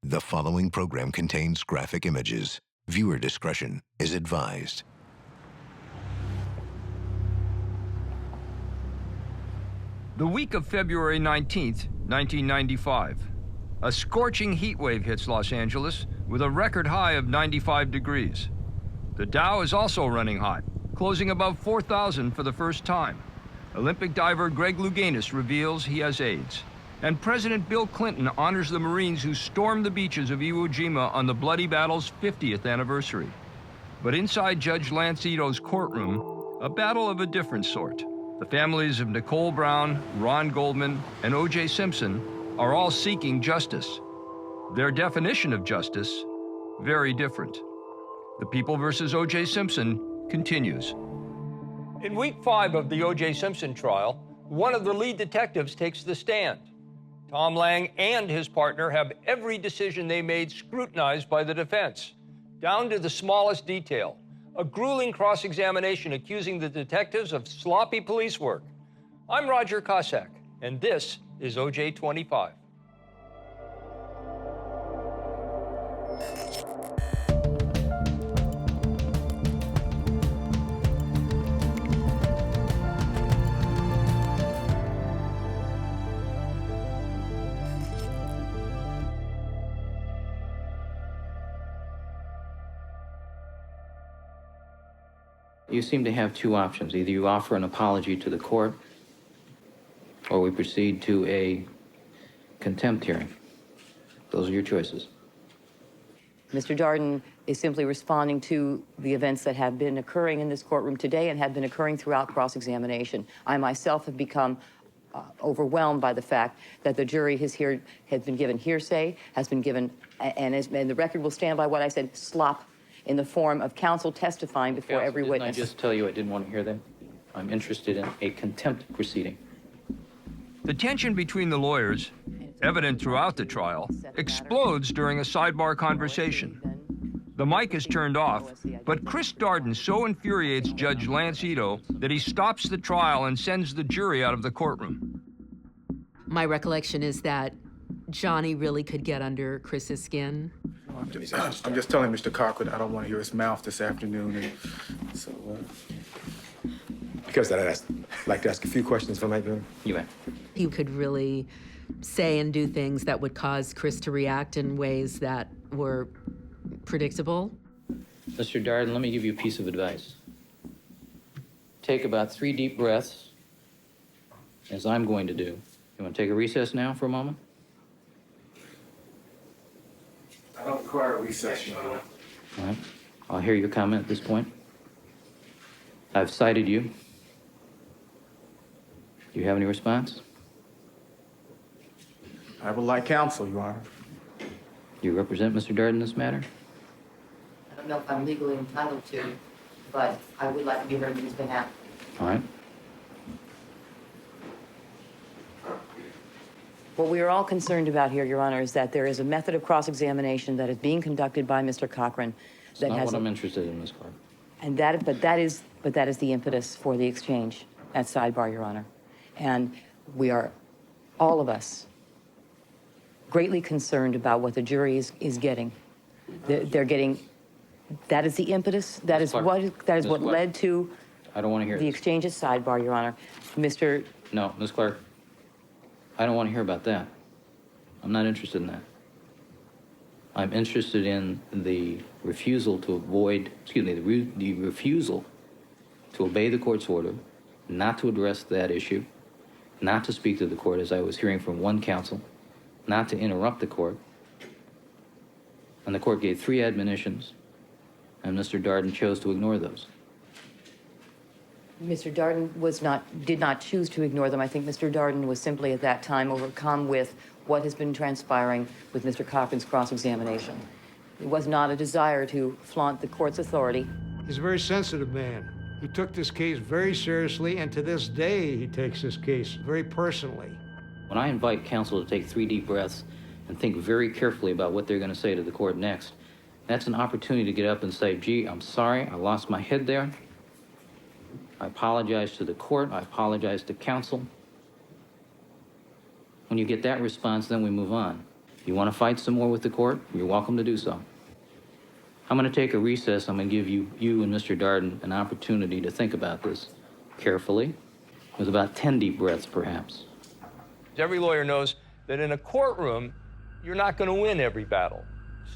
The following program contains graphic images. Viewer discretion is advised. The week of February 19th, 1995. A scorching heat wave hits Los Angeles with a record high of 95 degrees. The Dow is also running hot, closing above 4,000 for the first time. Olympic diver Greg Louganis reveals he has AIDS. And President Bill Clinton honors the Marines who stormed the beaches of Iwo Jima on the Bloody Battle's 50th anniversary. But inside Judge Lance Ito's courtroom, a battle of a different sort. The families of Nicole Brown, Ron Goldman, and OJ Simpson are all seeking justice. Their definition of justice, very different. The People versus OJ Simpson continues. In week 5 of the OJ Simpson trial, one of the lead detectives takes the stand. Tom Lang and his partner have every decision they made scrutinized by the defense, down to the smallest detail. A grueling cross-examination accusing the detectives of sloppy police work. I'm Roger Cossack, and this is OJ25. You seem to have two options. Either you offer an apology to the court, or we proceed to a contempt hearing. Those are your choices. Mr. Darden is simply responding to the events that have been occurring in this courtroom today and have been occurring throughout cross-examination. I myself have become overwhelmed by the fact that the jury has been given hearsay, has been given, and the record will stand by what I said, slop, in the form of counsel testifying before every witness. Didn't I just tell you I didn't want to hear that? I'm interested in a contempt proceeding. The tension between the lawyers, evident throughout the trial, explodes during a sidebar conversation. The mic is turned off, but Chris Darden so infuriates Judge Lance Ito that he stops the trial and sends the jury out of the courtroom. My recollection is that Johnny really could get under Chris's skin. I'm just telling Mr. Cochran I don't want to hear his mouth this afternoon. And so, because I'd like to ask a few questions if I might. You may. You could really say and do things that would cause Chris to react in ways that were predictable. Mr. Darden, let me give you a piece of advice. Take about 3 deep breaths, as I'm going to do. You want to take a recess now for a moment? I don't require a recess, Your Honor. All right. I'll hear your comment at this point. I've cited you. Do you have any response? I would like counsel, Your Honor. Do you represent Mr. Darden in this matter? I don't know if I'm legally entitled to, but I would like to be heard on his behalf. All right. What we are all concerned about here, Your Honor, is that there is a method of cross-examination that is being conducted by Mr. Cochran It's that not has what I'm interested in, Ms. Clark. and that is the impetus for the exchange at sidebar, Your Honor. And we are, all of us, greatly concerned about what the jury is getting. They're getting, that is the impetus, that is what led to I don't want to hear the this. exchange at sidebar, Your Honor. Mr. No, Ms. Clark, I don't want to hear about that. I'm not interested in that. I'm interested in the refusal to avoid, the refusal to obey the court's order, not to address that issue, not to speak to the court, as I was hearing from one counsel, not to interrupt the court. And the court gave 3 admonitions, and Mr. Darden chose to ignore those. Mr. Darden did not choose to ignore them. I think Mr. Darden was simply at that time overcome with what has been transpiring with Mr. Cochran's cross-examination. It was not a desire to flaunt the court's authority. He's a very sensitive man. He took this case very seriously, and to this day, he takes this case very personally. When I invite counsel to take 3 deep breaths and think very carefully about what they're going to say to the court next, that's an opportunity to get up and say, gee, I'm sorry, I lost my head there. I apologize to the court. I apologize to counsel. When you get that response, then we move on. If you want to fight some more with the court, you're welcome to do so. I'm going to take a recess. I'm going to give you and Mr. Darden an opportunity to think about this carefully, with about 10 deep breaths, perhaps. Every lawyer knows that in a courtroom, you're not going to win every battle.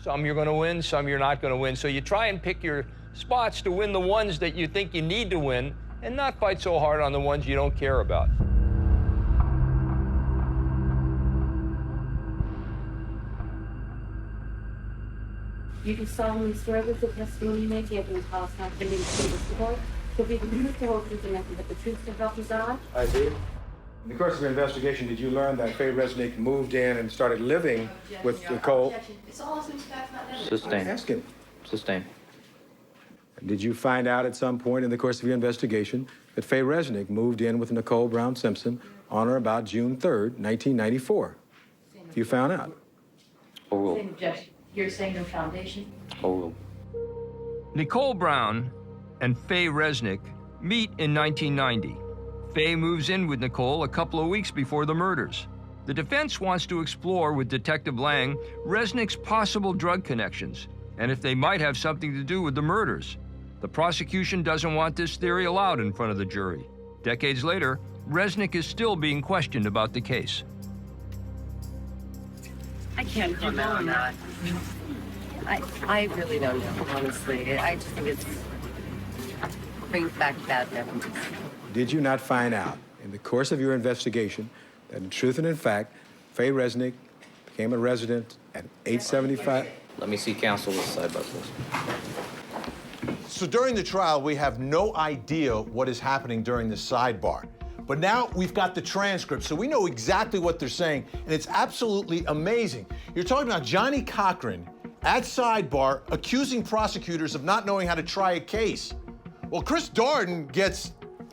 Some you're going to win, some you're not going to win. So you try and pick your spots to win the ones that you think you need to win and not fight so hard on the ones you don't care about. You do solemnly swear that the testimony you may give in the cause not pending before this court will be the truth, the whole truth, and nothing but the truth to help you God? I do. In the course of your investigation, did you learn that Faye Resnick moved in and started living with Nicole? Sustain. Asking. Sustain. Did you find out at some point in the course of your investigation that Faye Resnick moved in with Nicole Brown Simpson on or about June 3rd, 1994? You found out. Overruled. Same objection. You're saying no foundation? Overruled. Nicole Brown and Faye Resnick meet in 1990. Faye moves in with Nicole a couple of weeks before the murders. The defense wants to explore with Detective Lang Resnick's possible drug connections and if they might have something to do with the murders. The prosecution doesn't want this theory allowed in front of the jury. Decades later, Resnick is still being questioned about the case. I can't comment on that. I really don't know, honestly. I just think it brings back bad memories. Did you not find out in the course of your investigation that in truth and in fact, Faye Resnick became a resident at 875? Let me see counsel side by side. So during the trial, we have no idea what is happening during the sidebar. But now we've got the transcript, so we know exactly what they're saying, and it's absolutely amazing. You're talking about Johnny Cochran at sidebar accusing prosecutors of not knowing how to try a case. Well, Chris Darden gets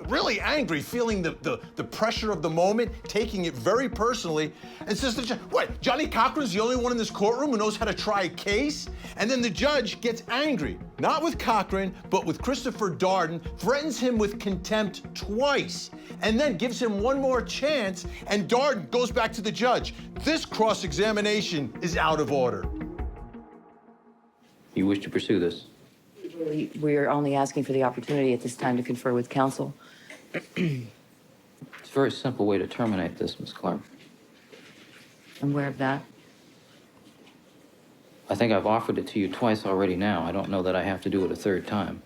really angry, feeling the pressure of the moment, taking it very personally, and says to the judge, what, Johnny Cochran's the only one in this courtroom who knows how to try a case? And then the judge gets angry, not with Cochran, but with Christopher Darden, threatens him with contempt twice, and then gives him one more chance, and Darden goes back to the judge. This cross-examination is out of order. You wish to pursue this? We are only asking for the opportunity at this time to confer with counsel. It's a very simple way to terminate this, Ms. Clark. I'm aware of that. I think I've offered it to you twice already now. I don't know that I have to do it a third time.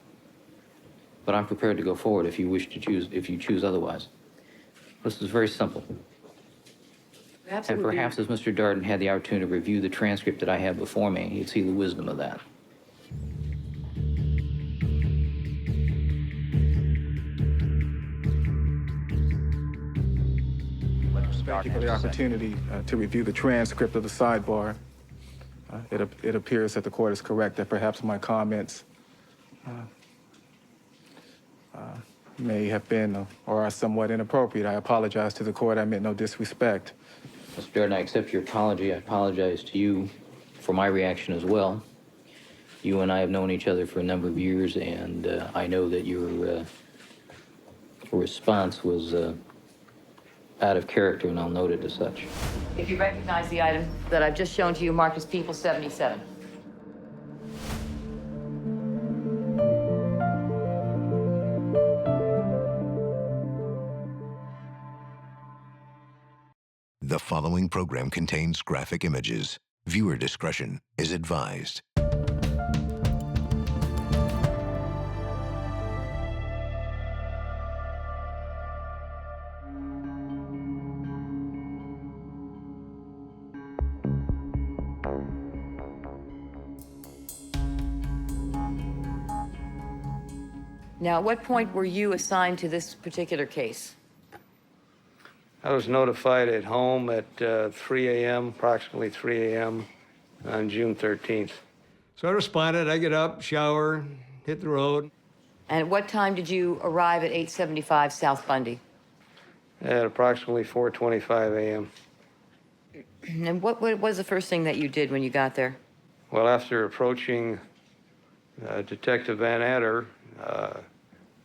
But I'm prepared to go forward if you wish to choose, if you choose otherwise. This is very simple. And perhaps as Mr. Darden had the opportunity to review the transcript that I have before me, he'd see the wisdom of that. Thank you for the opportunity to review the transcript of the sidebar. It appears that the court is correct that perhaps my comments may have been or are somewhat inappropriate. I apologize to the court. I meant no disrespect. Mr. Darden, I accept your apology. I apologize to you for my reaction as well. You and I have known each other for a number of years, and I know that your response was out of character, and I'll note it as such. If you recognize the item that I've just shown to you marked as People 77. The following program contains graphic images. Viewer discretion is advised. Now, at what point were you assigned to this particular case? I was notified at home at 3 a.m., approximately 3 a.m. on June 13th. So I responded. I get up, shower, hit the road. And at what time did you arrive at 875 South Bundy? At approximately 4:25 a.m. And what was the first thing that you did when you got there? Well, after approaching Detective Van Adder,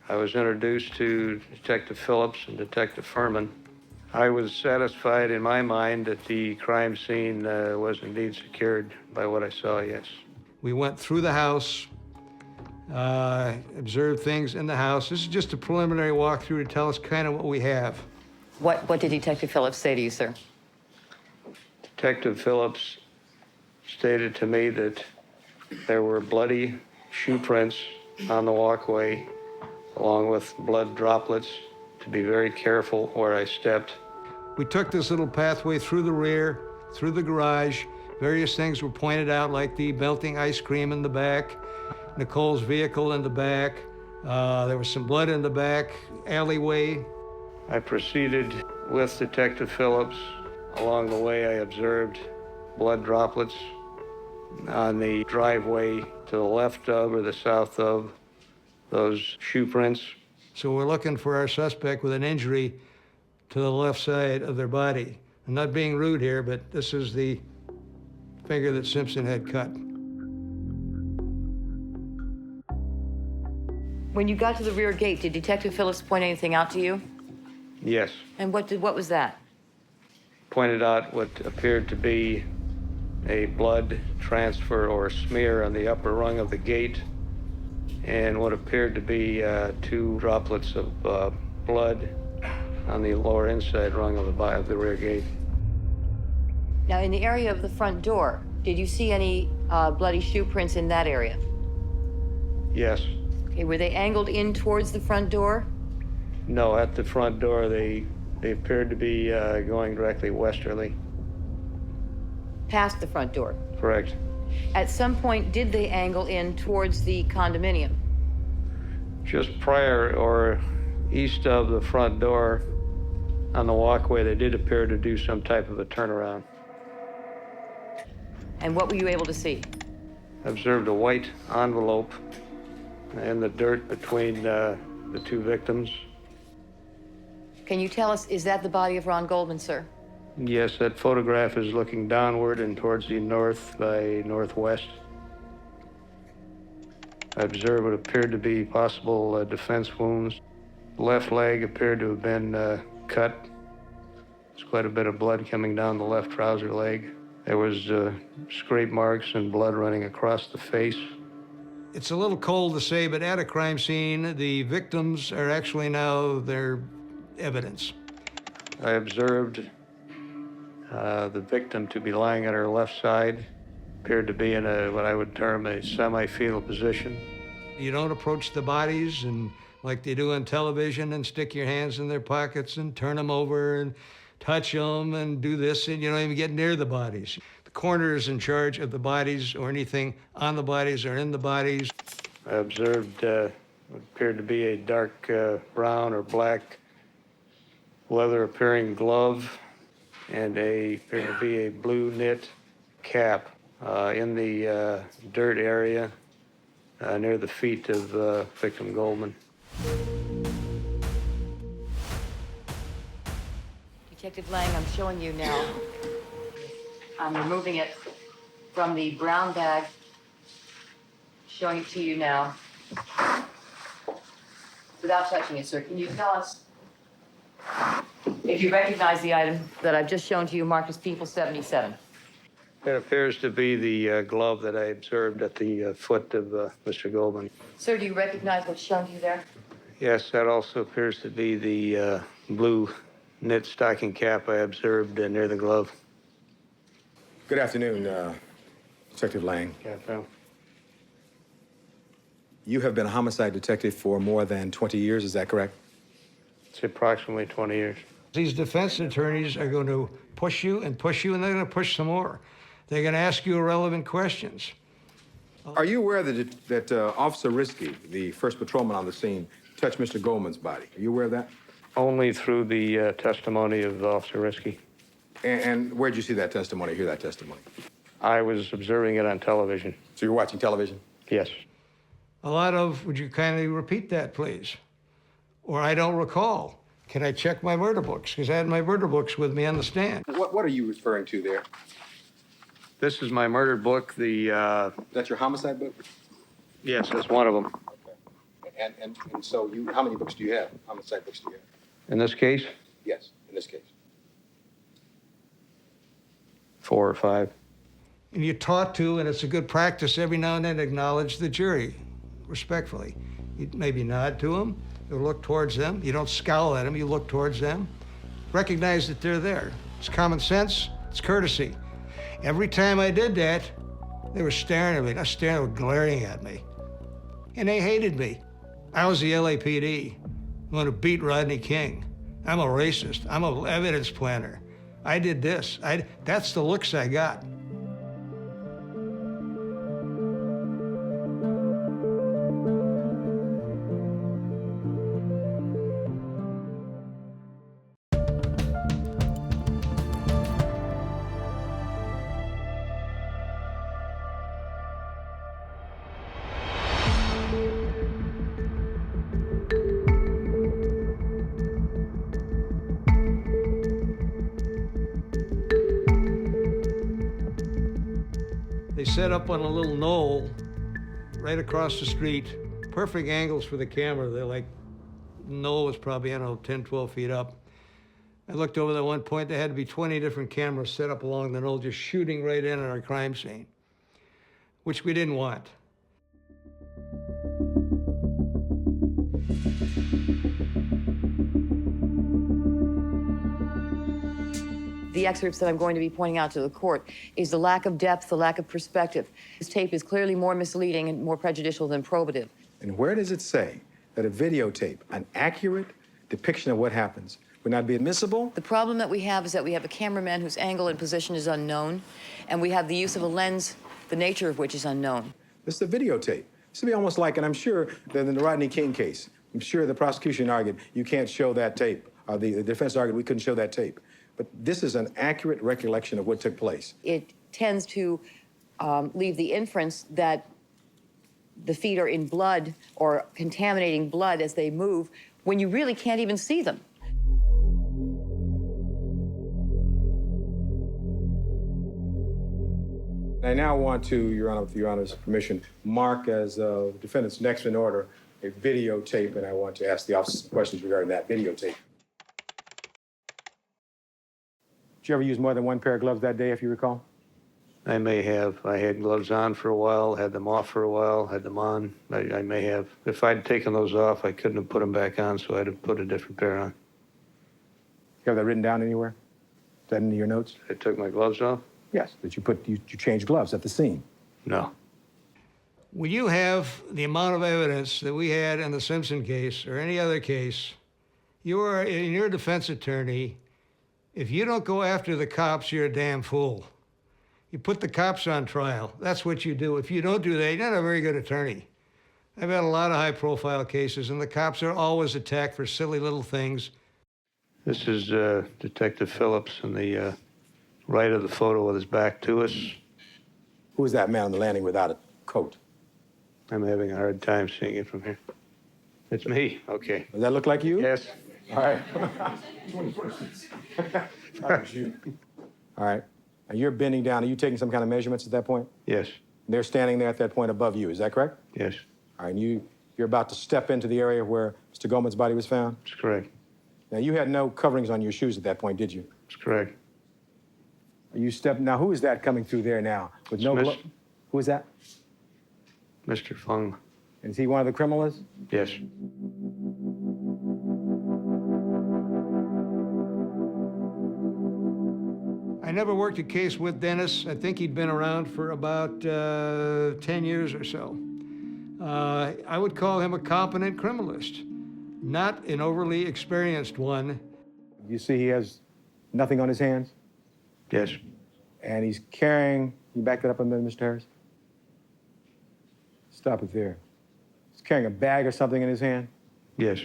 I was introduced to Detective Phillips and Detective Furman. I was satisfied in my mind that the crime scene was indeed secured by what I saw, yes. We went through the house, observed things in the house. This is just a preliminary walkthrough to tell us kind of what we have. What did Detective Phillips say to you, sir? Detective Phillips stated to me that there were bloody shoe prints on the walkway, along with blood droplets, to be very careful where I stepped. We took this little pathway through the rear, through the garage. Various things were pointed out, like the melting ice cream in the back, Nicole's vehicle in the back. There was some blood in the back alleyway. I proceeded with Detective Phillips. Along the way, I observed blood droplets on the driveway to the left of or the south of those shoe prints. So we're looking for our suspect with an injury to the left side of their body. I'm not being rude here, but this is the finger that Simpson had cut. When you got to the rear gate, did Detective Phillips point anything out to you? Yes. And what was that? Pointed out what appeared to be a blood transfer or smear on the upper rung of the gate, and what appeared to be 2 droplets of blood on the lower inside rung of the rear gate. Now, in the area of the front door, did you see any bloody shoe prints in that area? Yes. Okay, were they angled in towards the front door? No, at the front door, they appeared to be going directly westerly. Past the front door? Correct. At some point, did they angle in towards the condominium? Just prior or east of the front door on the walkway, they did appear to do some type of a turnaround. And what were you able to see? I observed a white envelope in the dirt between the 2 victims. Can you tell us, is that the body of Ron Goldman, sir? Yes, that photograph is looking downward and towards the north by northwest. I observed what appeared to be possible defense wounds. The left leg appeared to have been cut. There's quite a bit of blood coming down the left trouser leg. There was scrape marks and blood running across the face. It's a little cold to say, but at a crime scene, the victims are actually now their evidence. I observed the victim to be lying on her left side, appeared to be in what I would term a semi-fetal position. You don't approach the bodies and like they do on television and stick your hands in their pockets and turn them over and touch them and do this, and you don't even get near the bodies. The coroner is in charge of the bodies or anything on the bodies or in the bodies. I observed what appeared to be a dark brown or black leather-appearing glove and appeared to be a blue knit cap in the dirt area near the feet of victim Goldman. Detective Lang, I'm showing you now. I'm removing it from the brown bag, showing it to you now. Without touching it, sir, can you tell us if you recognize the item that I've just shown to you marked as People 77? It appears to be the glove that I observed at the foot of Mr. Goldman. Sir, do you recognize what's shown to you there? Yes, that also appears to be the blue knit stocking cap I observed near the glove. Good afternoon, Detective Lang. Yeah, You have been a homicide detective for more than 20 years, is that correct? it's approximately 20 years. These defense attorneys are going to push you, and they're going to push some more. They're going to ask you irrelevant questions. Are you aware that Officer Risky, the first patrolman on the scene, touched Mr. Goldman's body? Are you aware of that? Only through the testimony of Officer Risky. And where'd you see that testimony, hear that testimony? I was observing it on television. So you're watching television? Yes. A lot of, would you kindly repeat that, please? Or I don't recall. Can I check my murder books? Because I had my murder books with me on the stand. What are you referring to there? This is my murder book. That's your homicide book? Yes, that's one of them. Okay. And so how many books do you have? Homicide books do you have? In this case, Yes, in this case. 4 or 5. And you're taught to, and it's a good practice every now and then, acknowledge the jury respectfully. You maybe nod to them, or look towards them. You don't scowl at them, you look towards them. Recognize that they're there. It's common sense, it's courtesy. Every time I did that, they were staring at me, not staring, they were glaring at me. And they hated me. I was the LAPD. I'm going to beat Rodney King. I'm a racist. I'm an evidence planner. I did this. That's the looks I got. They set up on a little knoll right across the street. Perfect angles for the camera. They're like, the knoll was probably, I don't know, 10, 12 feet up. I looked over at one point, there had to be 20 different cameras set up along the knoll, just shooting right in on our crime scene, which we didn't want. The excerpts that I'm going to be pointing out to the court is the lack of depth, the lack of perspective. This tape is clearly more misleading and more prejudicial than probative. And where does it say that a videotape, an accurate depiction of what happens, would not be admissible? The problem that we have is that we have a cameraman whose angle and position is unknown, and we have the use of a lens, the nature of which is unknown. This is a videotape. This would be almost like, and I'm sure that in the Rodney King case, I'm sure the prosecution argued, you can't show that tape. The defense argued we couldn't show that tape. But this is an accurate recollection of what took place. It tends to leave the inference that the feet are in blood or contaminating blood as they move, when you really can't even see them. I now want to, Your Honor, with Your Honor's permission, mark as defendant's next in order a videotape, and I want to ask the officer some questions regarding that videotape. Did you ever use more than one pair of gloves that day, if you recall? I may have. I had gloves on for a while, had them off for a while, had them on. I may have. If I'd taken those off, I couldn't have put them back on, so I'd have put a different pair on. You have that written down anywhere? Is that in your notes? I took my gloves off? Yes, that you changed gloves at the scene. No. When you have the amount of evidence that we had in the Simpson case or any other case, you are, in your defense attorney, if you don't go after the cops, you're a damn fool. You put the cops on trial. That's what you do. If you don't do that, you're not a very good attorney. I've had a lot of high-profile cases, and the cops are always attacked for silly little things. This is Detective Phillips in the right of the photo with his back to us. Who is that man on the landing without a coat? I'm having a hard time seeing it from here. It's me. Okay. Does that look like you? Yes. All right. All right. And you're bending down. Are you taking some kind of measurements at that point? Yes. They're standing there at that point above you. Is that correct? Yes. All right. And you're about to step into the area where Mr. Goldman's body was found? That's correct. Now, you had no coverings on your shoes at that point, did you? That's correct. You stepped. Now, who is that coming through there now with no glove? Who is that? Mr. Fung. And is he one of the criminals? Yes. I never worked a case with Dennis. I think he'd been around for about 10 years or so. I would call him a competent criminalist, not an overly experienced one. You see he has nothing on his hands? Yes. And he's carrying, can you back that up a minute, Mr. Harris? Stop it there. He's carrying a bag or something in his hand? Yes.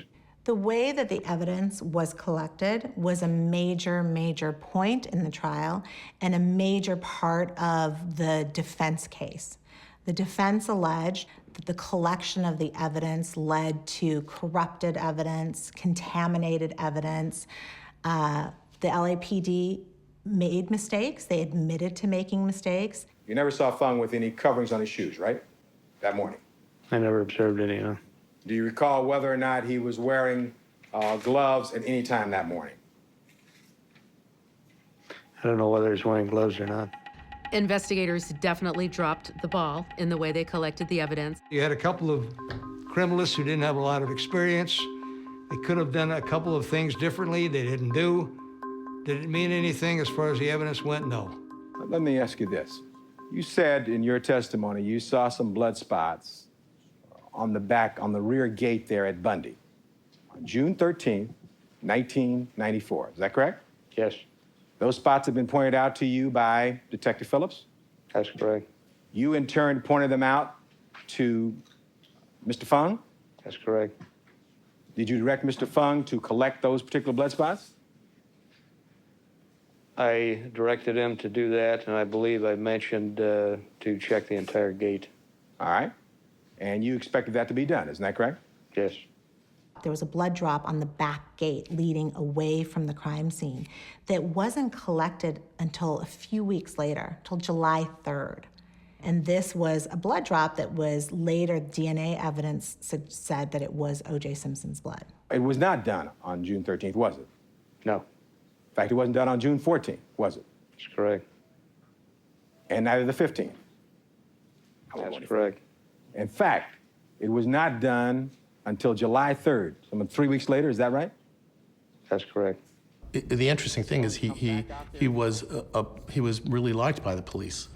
The way that the evidence was collected was a major, major point in the trial and a major part of the defense case. The defense alleged that the collection of the evidence led to corrupted evidence, contaminated evidence. The LAPD made mistakes. They admitted to making mistakes. You never saw Fung with any coverings on his shoes, right? That morning. I never observed any, huh? Do you recall whether or not he was wearing gloves at any time that morning? I don't know whether he's wearing gloves or not. Investigators definitely dropped the ball in the way they collected the evidence. You had a couple of criminalists who didn't have a lot of experience. They could have done a couple of things differently. They didn't do. Did it mean anything as far as the evidence went? No. Let me ask you this. You said in your testimony you saw some blood spots on the rear gate there at Bundy on June 13th, 1994. Is that correct? Yes, Those spots have been pointed out to you by Detective Phillips? that's correct. You in turn pointed them out to Mr. Fung? That's correct. Did you direct Mr. Fung to collect those particular blood spots? I directed him to do that, and I believe I mentioned to check the entire gate. All right. And you expected that to be done, isn't that correct? Yes. There was a blood drop on the back gate leading away from the crime scene that wasn't collected until a few weeks later, till July 3rd. And this was a blood drop that was later DNA evidence said that it was O.J. Simpson's blood. It was not done on June 13th, was it? No. In fact, it wasn't done on June 14th, was it? That's correct. And neither the 15th. That's correct. In fact, it was not done until July 3rd, some 3 weeks later, is that right? That's correct. The interesting thing is he was really liked by the police,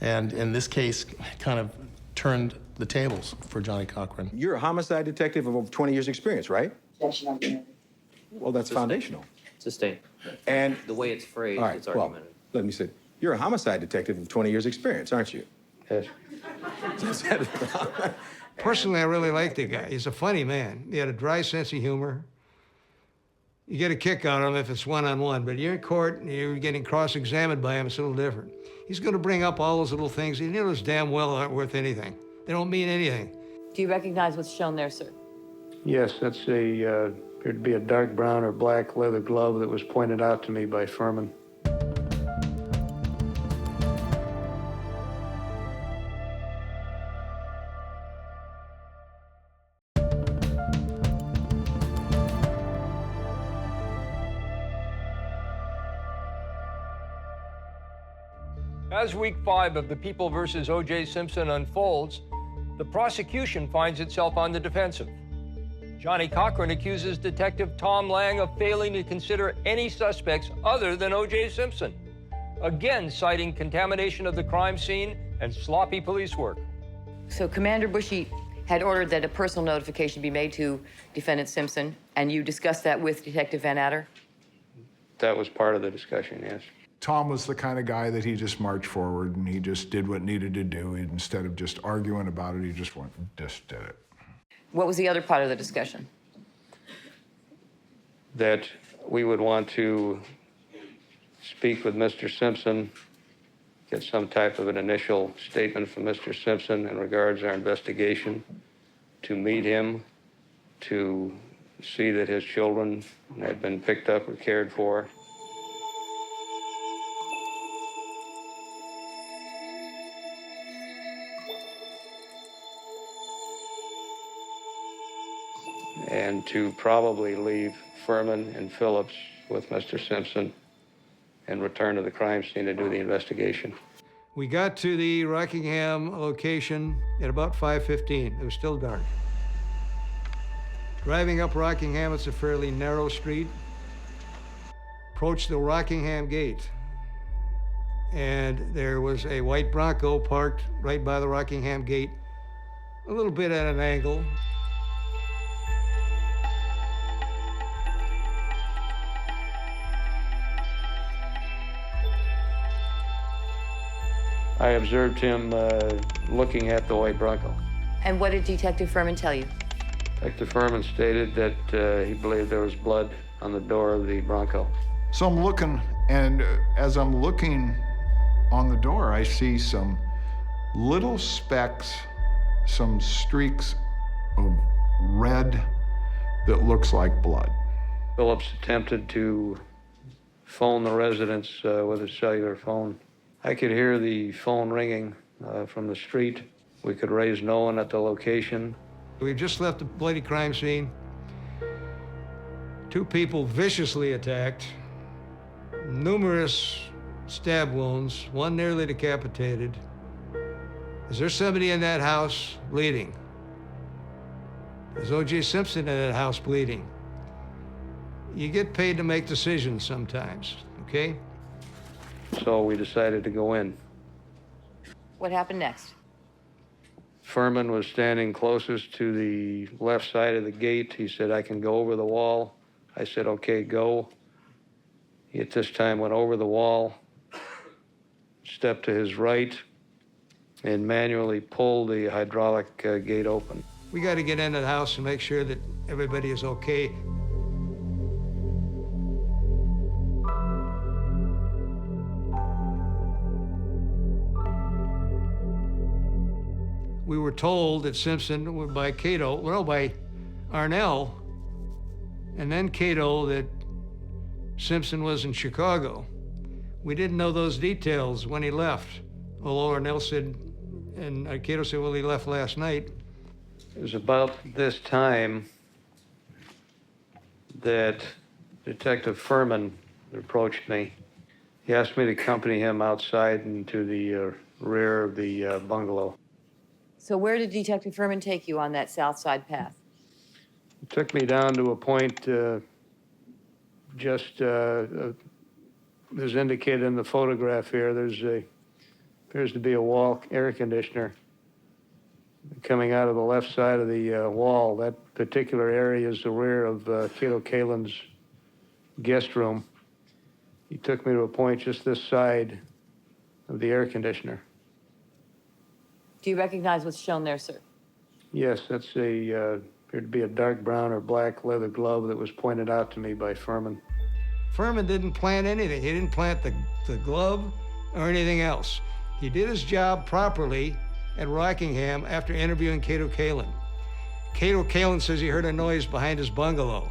and in this case, kind of turned the tables for Johnny Cochran. You're a homicide detective of over 20 years' experience, right? Well, that's foundational. It's a state. And The way it's phrased, all right, it's well, argumentative. let me say, you're a homicide detective of 20 years' experience, aren't you? Yes. Personally, I really like the guy. He's a funny man. He had a dry sense of humor. You get a kick out of him if it's one-on-one, but you're in court and you're getting cross-examined by him, it's a little different. He's going to bring up all those little things he knows damn well aren't worth anything. They don't mean anything. Do you recognize what's shown there, sir? Yes, that's appeared to be a dark brown or black leather glove that was pointed out to me by Furman. As week 5 of the People versus O.J. Simpson unfolds, the prosecution finds itself on the defensive. Johnny Cochran accuses Detective Tom Lang of failing to consider any suspects other than O.J. Simpson, again citing contamination of the crime scene and sloppy police work. So Commander Bushy had ordered that a personal notification be made to Defendant Simpson, and you discussed that with Detective Van Adder? That was part of the discussion, yes. Tom was the kind of guy that he just marched forward and he just did what needed to do. Instead of just arguing about it, he just went and just did it. What was the other part of the discussion? That we would want to speak with Mr. Simpson, get some type of an initial statement from Mr. Simpson in regards to our investigation, to meet him, to see that his children had been picked up or cared for. And to probably leave Furman and Phillips with Mr. Simpson and return to the crime scene to do the investigation. We got to the Rockingham location at about 5:15. It was still dark. Driving up Rockingham, it's a fairly narrow street. Approached the Rockingham gate, and there was a white Bronco parked right by the Rockingham gate, a little bit at an angle. I observed him looking at the white Bronco. And what did Detective Furman tell you? Detective Furman stated that he believed there was blood on the door of the Bronco. So I'm looking, and as I'm looking on the door, I see some little specks, some streaks of red that looks like blood. Phillips attempted to phone the residence with his cellular phone. I could hear the phone ringing from the street. We could raise no one at the location. We just left the bloody crime scene. 2 people viciously attacked, numerous stab wounds, one nearly decapitated. Is there somebody in that house bleeding? Is O.J. Simpson in that house bleeding? You get paid to make decisions sometimes, okay? So we decided to go in. What happened next? Furman was standing closest to the left side of the gate. He said, I can go over the wall. I said, okay, go. He at this time went over the wall, stepped to his right, and manually pulled the hydraulic gate open. We got to get into the house and make sure that everybody is okay. We were told that Simpson, by Cato, well, by Arnell, and then Cato, that Simpson was in Chicago. We didn't know those details when he left. Although Arnell said, and Cato said, well, he left last night. It was about this time that Detective Furman approached me. He asked me to accompany him outside into the rear of the bungalow. So where did Detective Furman take you on that south side path? He took me down to a point just as indicated in the photograph here. Appears to be a wall air conditioner coming out of the left side of the wall. That particular area is the rear of Cato Kalin's guest room. He took me to a point just this side of the air conditioner. Do you recognize what's shown there, sir? Yes, that's appeared to be a dark brown or black leather glove that was pointed out to me by Furman. Furman didn't plant anything. He didn't plant the glove or anything else. He did his job properly at Rockingham after interviewing Cato Kalin. Cato Kalin says he heard a noise behind his bungalow.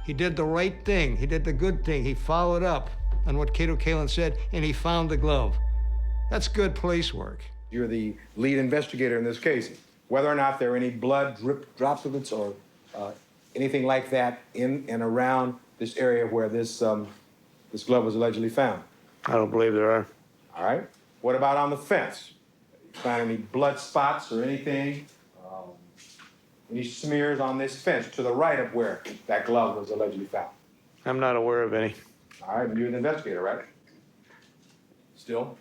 He did the right thing. He did the good thing. He followed up on what Cato Kalin said, and he found the glove. That's good police work. You're the lead investigator in this case. Whether or not there are any blood droplets or anything like that in and around this area where this glove was allegedly found? I don't believe there are. All right. What about on the fence? You find any blood spots or anything? Any smears on this fence to the right of where that glove was allegedly found? I'm not aware of any. All right. You're the investigator, right? Still?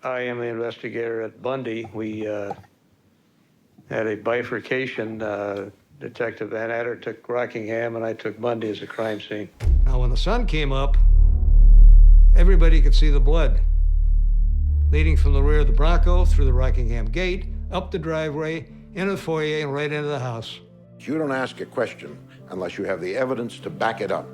I am the investigator at Bundy. We had a bifurcation. Detective Van Adder took Rockingham, and I took Bundy as a crime scene. Now, when the sun came up, everybody could see the blood leading from the rear of the Bronco, through the Rockingham gate, up the driveway, into the foyer, and right into the house. You don't ask a question unless you have the evidence to back it up.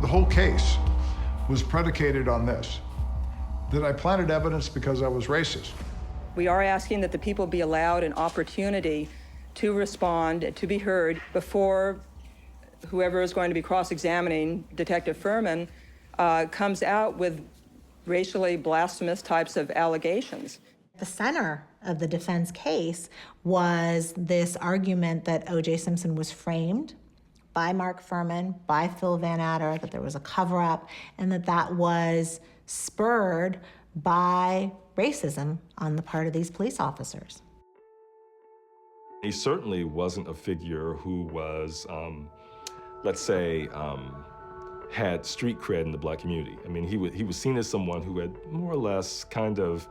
The whole case was predicated on this, that I planted evidence because I was racist. We are asking that the people be allowed an opportunity to respond, to be heard before whoever is going to be cross-examining Detective Furman comes out with racially blasphemous types of allegations. The center of the defense case was this argument that O.J. Simpson was framed by Mark Furman, by Phil Van Adder, that there was a cover-up, and that was spurred by racism on the part of these police officers. He certainly wasn't a figure who was, let's say, had street cred in the black community. I mean, he was seen as someone who had more or less kind of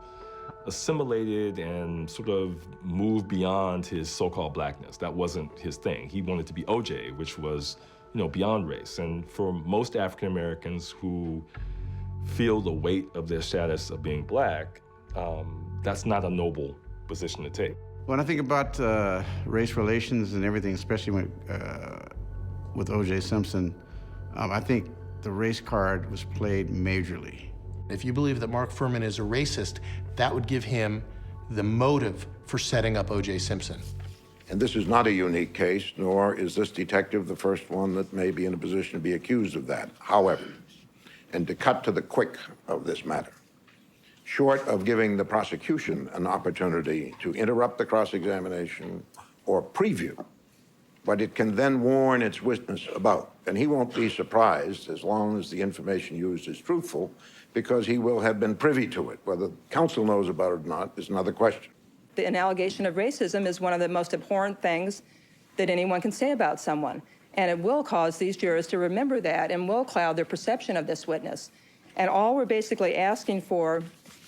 assimilated and sort of moved beyond his so-called blackness. That wasn't his thing. He wanted to be OJ, which was, beyond race. And for most African Americans who feel the weight of their status of being black, that's not a noble position to take. When I think about race relations and everything, especially with O.J. Simpson, I think the race card was played majorly. If you believe that Mark Furman is a racist, that would give him the motive for setting up O.J. Simpson. And this is not a unique case, nor is this detective the first one that may be in a position to be accused of that. However, and to cut to the quick of this matter, short of giving the prosecution an opportunity to interrupt the cross-examination or preview what it can then warn its witness about. And he won't be surprised as long as the information used is truthful, because he will have been privy to it. Whether counsel knows about it or not is another question. An allegation of racism is one of the most abhorrent things that anyone can say about someone. And it will cause these jurors to remember that and will cloud their perception of this witness. And all we're basically asking for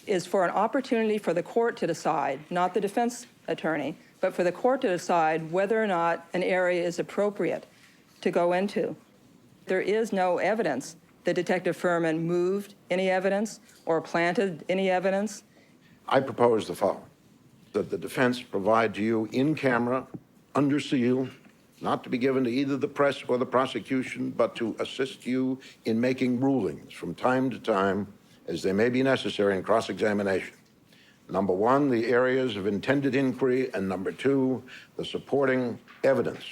is for an opportunity for the court to decide, not the defense attorney, but for the court to decide whether or not an area is appropriate to go into. There is no evidence that Detective Furman moved any evidence or planted any evidence. I propose the following: that the defense provide to you in camera, under seal, not to be given to either the press or the prosecution, but to assist you in making rulings from time to time as they may be necessary in cross-examination. Number one, the areas of intended inquiry, and number two, the supporting evidence.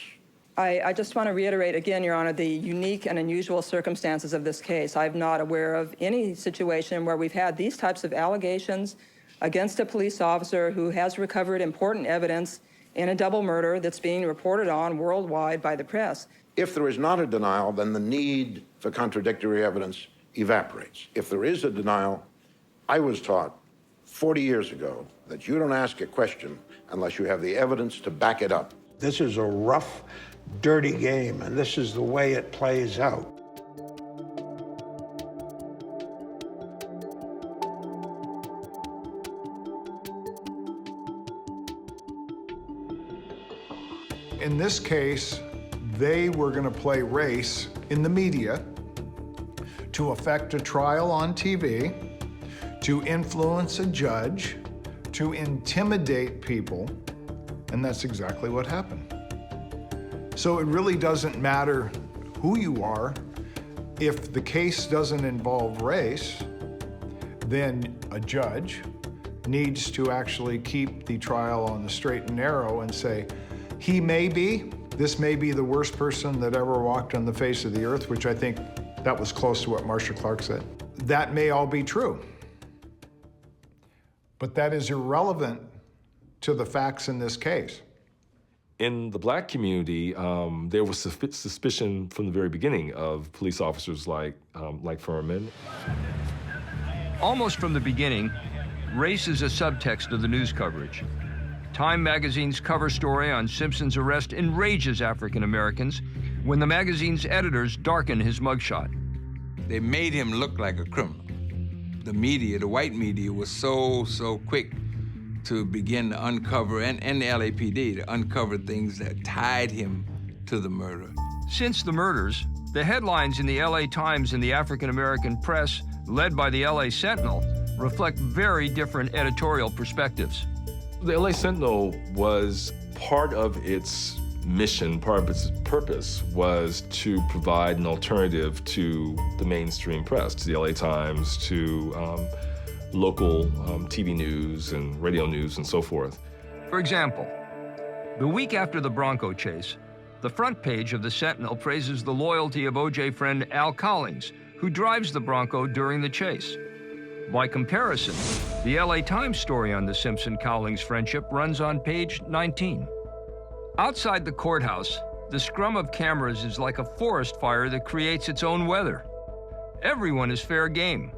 I just want to reiterate again, Your Honor, the unique and unusual circumstances of this case. I'm not aware of any situation where we've had these types of allegations against a police officer who has recovered important evidence in a double murder that's being reported on worldwide by the press. If there is not a denial, then the need for contradictory evidence evaporates. If there is a denial, I was taught 40 years ago that you don't ask a question unless you have the evidence to back it up. This is a rough, dirty game, and this is the way it plays out. In this case, they were going to play race in the media to affect a trial on TV, to influence a judge, to intimidate people, and that's exactly what happened. So it really doesn't matter who you are. If the case doesn't involve race, then a judge needs to actually keep the trial on the straight and narrow and say, this may be the worst person that ever walked on the face of the earth, which I think that was close to what Marcia Clark said. That may all be true, but that is irrelevant to the facts in this case. In the black community, there was suspicion from the very beginning of police officers like Furman. Almost from the beginning, race is a subtext of the news coverage. Time magazine's cover story on Simpson's arrest enrages African Americans when the magazine's editors darken his mugshot. They made him look like a criminal. The media, the white media, was so quick to begin to uncover, and the LAPD, to uncover things that tied him to the murder. Since the murders, the headlines in the LA Times and the African American press, led by the LA Sentinel, reflect very different editorial perspectives. The LA Sentinel was part of its mission, part of its purpose was to provide an alternative to the mainstream press, to the LA Times, to local TV news and radio news and so forth. For example, the week after the Bronco chase, the front page of the Sentinel praises the loyalty of OJ friend Al Collins, who drives the Bronco during the chase. By comparison, the LA Times story on the Simpson-Cowlings friendship runs on page 19. Outside the courthouse, the scrum of cameras is like a forest fire that creates its own weather. Everyone is fair game.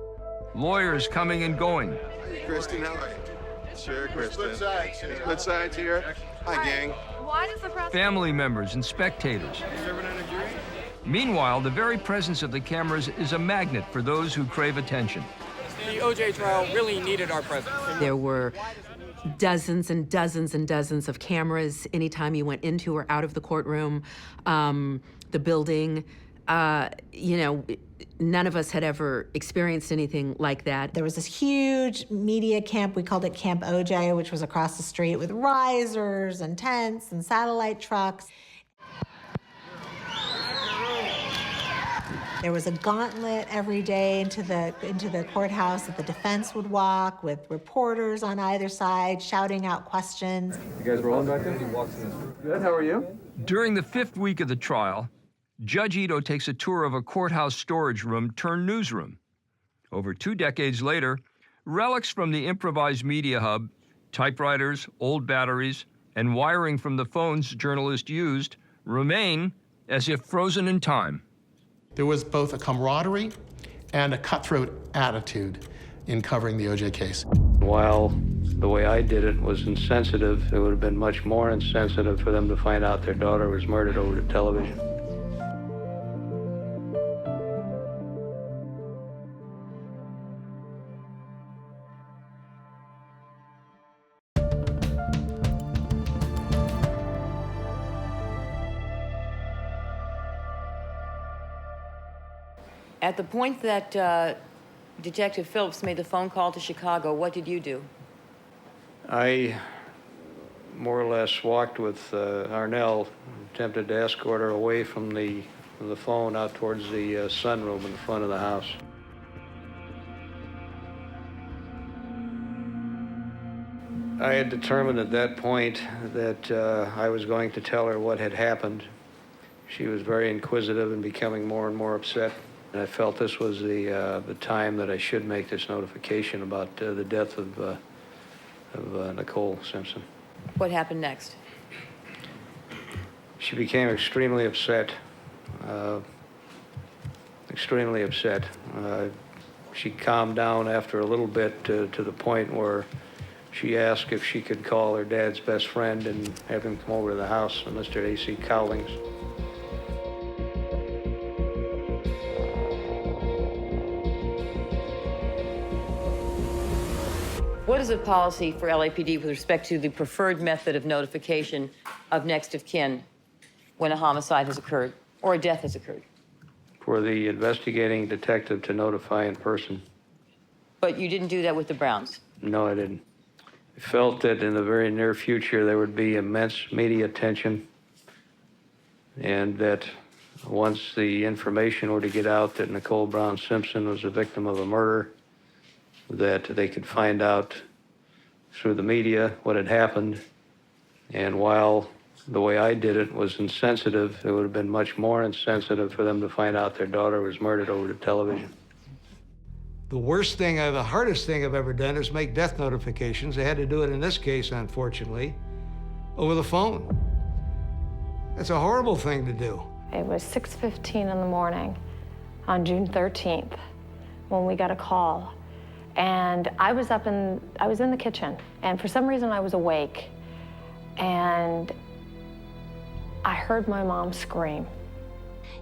Lawyers coming and going. Hey, Kristen, how are you? Sure, Kristen. Split sides here. Hi, gang. Why does the press... Family members and spectators. Meanwhile, the very presence of the cameras is a magnet for those who crave attention. The OJ trial really needed our presence. There were dozens and dozens and dozens of cameras anytime you went into or out of the courtroom, the building. None of us had ever experienced anything like that. There was this huge media camp, we called it Camp OJ, which was across the street with risers and tents and satellite trucks. There was a gauntlet every day into the courthouse that the defense would walk with reporters on either side shouting out questions. You guys rolling back there? Good, how are you? During the 5th week of the trial, Judge Ito takes a tour of a courthouse storage room turned newsroom. Over 2 decades later, relics from the improvised media hub, typewriters, old batteries, and wiring from the phones journalists used remain as if frozen in time. There was both a camaraderie and a cutthroat attitude in covering the OJ case. While the way I did it was insensitive, it would have been much more insensitive for them to find out their daughter was murdered over the television. At the point that Detective Phillips made the phone call to Chicago, what did you do? I more or less walked with Arnell, attempted to escort her away from the phone out towards the sunroom in the front of the house. I had determined at that point that I was going to tell her what had happened. She was very inquisitive and becoming more and more upset. And I felt this was the time that I should make this notification about the death of Nicole Simpson. What happened next? She became extremely upset. Extremely upset. She calmed down after a little bit to the point where she asked if she could call her dad's best friend and have him come over to the house, Mr. A.C. Cowlings. What is the policy for LAPD with respect to the preferred method of notification of next of kin when a homicide has occurred or a death has occurred? For the investigating detective to notify in person. But you didn't do that with the Browns? No, I didn't. I felt that in the very near future there would be immense media attention, and that once the information were to get out that Nicole Brown Simpson was a victim of a murder, that they could find out through the media what had happened. And while the way I did it was insensitive, it would have been much more insensitive for them to find out their daughter was murdered over the television. The worst thing, the hardest thing I've ever done is make death notifications. I had to do it in this case, unfortunately, over the phone. That's a horrible thing to do. It was 6:15 in the morning on June 13th when we got a call. And I was in the kitchen, and for some reason I was awake, and I heard my mom scream.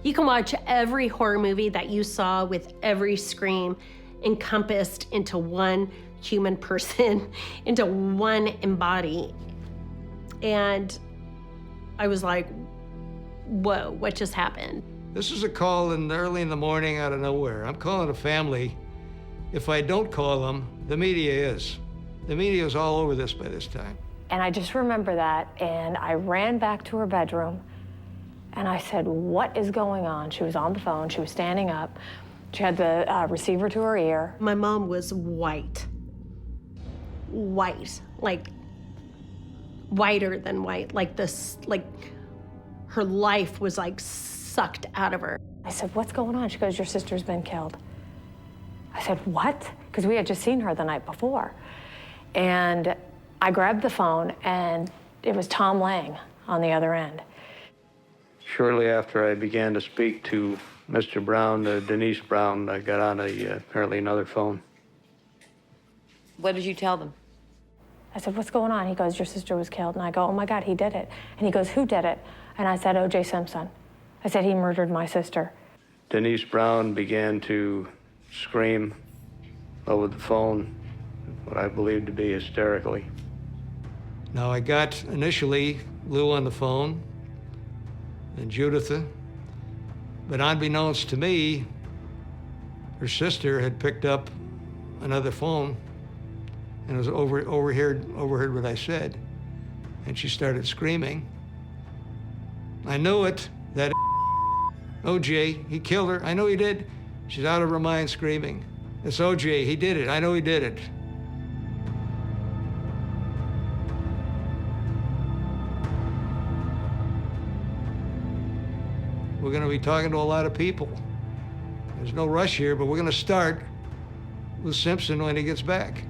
You can watch every horror movie that you saw with every scream encompassed into one human person, into one embody. And I was like, whoa, what just happened? This is a call early in the morning out of nowhere. I'm calling a family. If I don't call them, the media is. The media is all over this by this time. And I just remember that, and I ran back to her bedroom, and I said, what is going on? She was on the phone, she was standing up, she had the receiver to her ear. My mom was white, like whiter than white, like this, like her life was like sucked out of her. I said, what's going on? She goes, your sister's been killed. I said, what? Because we had just seen her the night before. And I grabbed the phone, and it was Tom Lang on the other end. Shortly after I began to speak to Mr. Brown, Denise Brown, I got on apparently another phone. What did you tell them? I said, what's going on? He goes, your sister was killed. And I go, oh my God, he did it. And he goes, who did it? And I said, OJ Simpson. I said, he murdered my sister. Denise Brown began to scream over the phone, what I believed to be hysterically. Now, I got initially Lou on the phone and Juditha, but unbeknownst to me, her sister had picked up another phone and was overheard what I said, and she started screaming. I knew it, that OJ, he killed her. I know he did. She's out of her mind screaming. It's OJ, he did it. I know he did it. We're going to be talking to a lot of people. There's no rush here, but we're going to start with Simpson when he gets back.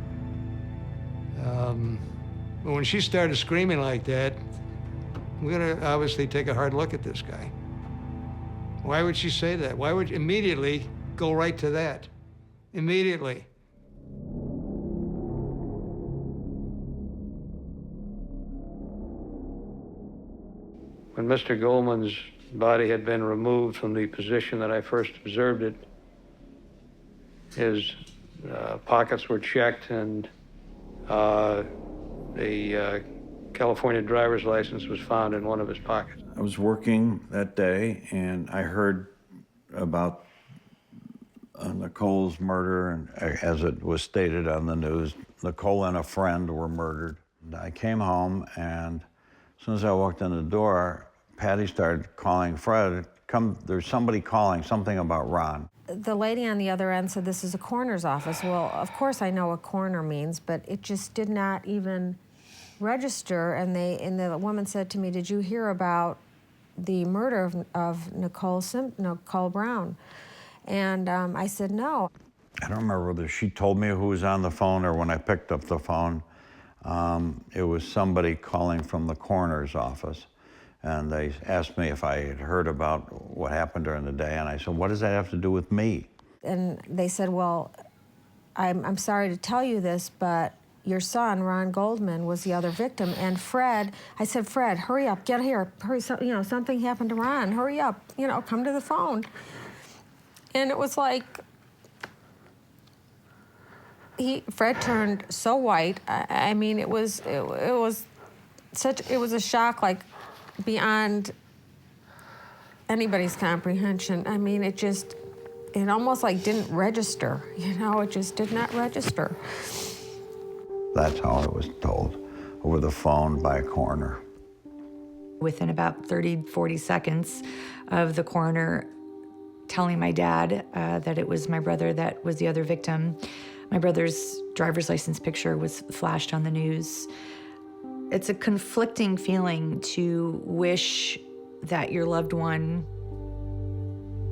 But when she started screaming like that, we're going to obviously take a hard look at this guy. Why would she say that? Why would you immediately go right to that? Immediately. When Mr. Goldman's body had been removed from the position that I first observed it, his pockets were checked and the California driver's license was found in one of his pockets. I was working that day and I heard about Nicole's murder, and as it was stated on the news, Nicole and a friend were murdered. I came home, and as soon as I walked in the door, Patty started calling Fred, "Come, there's somebody calling, something about Ron." The lady on the other end said, "This is a coroner's office." Well, of course I know what coroner means, but it just did not even register. And the woman said to me, "Did you hear about the murder of Nicole Brown?" And I said, "No." I don't remember whether she told me who was on the phone or when I picked up the phone. It was somebody calling from the coroner's office. And they asked me if I had heard about what happened during the day. And I said, "What does that have to do with me?" And they said, "Well, I'm sorry to tell you this, but your son, Ron Goldman, was the other victim." And Fred, I said, "Fred, hurry up, get here. Hurry, something happened to Ron. Hurry up, come to the phone." And it was like, Fred turned so white. I mean, it was a shock, like, beyond anybody's comprehension. I mean, it almost like didn't register, it just did not register. That's how it was told, over the phone by a coroner. Within about 30, 40 seconds of the coroner telling my dad that it was my brother that was the other victim, my brother's driver's license picture was flashed on the news. It's a conflicting feeling to wish that your loved one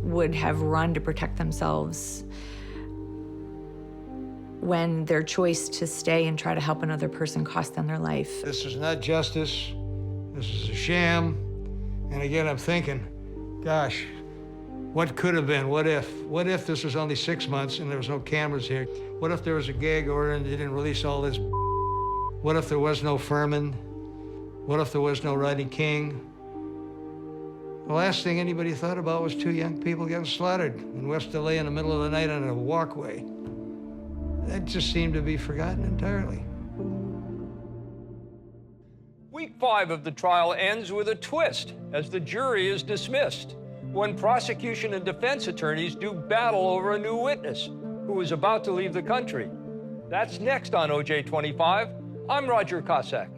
would have run to protect themselves when their choice to stay and try to help another person cost them their life. This is not justice. This is a sham. And again, I'm thinking, gosh, what could have been? What if? What if this was only 6 months and there was no cameras here? What if there was a gag order and they didn't release all this? What if there was no Furman? What if there was no Rodney King? The last thing anybody thought about was 2 young people getting slaughtered in West LA in the middle of the night on a walkway. That just seemed to be forgotten entirely. Week 5 of the trial ends with a twist as the jury is dismissed, when prosecution and defense attorneys do battle over a new witness who is about to leave the country. That's next on OJ25. I'm Roger Cossack.